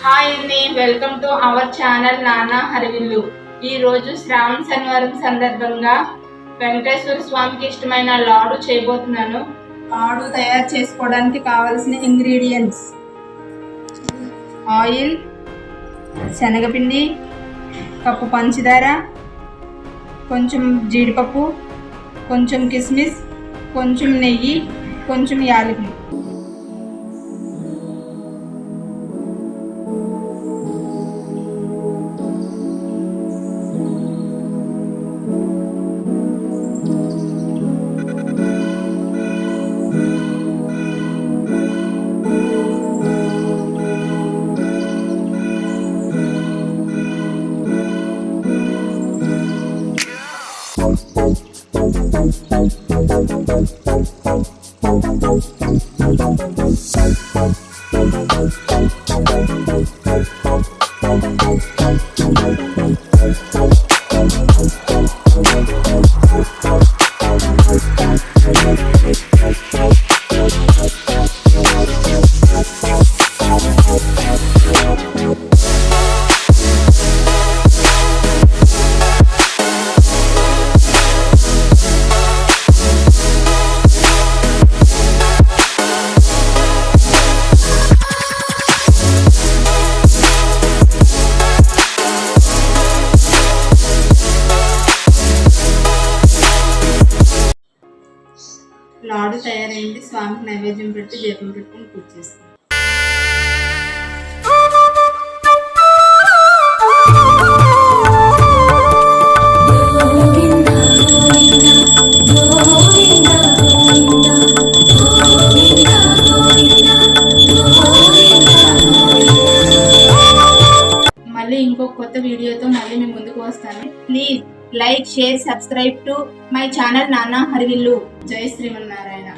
Hi అండి, welcome to our channel నానా హరివిల్లు. ఈ రోజు శ్రావణ శనివారం సందర్భంగా వెంకటేశ్వర స్వామికి ఇష్టమైన లాడు చేయబోతున్నాను. లాడు తయారు చేసుకోవడానికి కావలసిన ఇంగ్రీడియంట్స్: ఆయిల్, శనగపిండి, కప్పు పంచదార, కొంచెం జీడిపప్పు, కొంచెం కిస్మిస్, కొంచెం నెయ్యి, కొంచెం యాలకులు. లాడు తయారైంది. స్వామికి నైవేద్యం పెట్టి దీపం పెట్టుకుని పూజ చేస్తాం. మళ్ళీ ఇంకొక కొత్త వీడియోతో మళ్ళీ మేము ముందుకు వస్తాను. Please like, share, subscribe to my channel నానా హరివిల్లు. జై శ్రీమన్నారాయణ.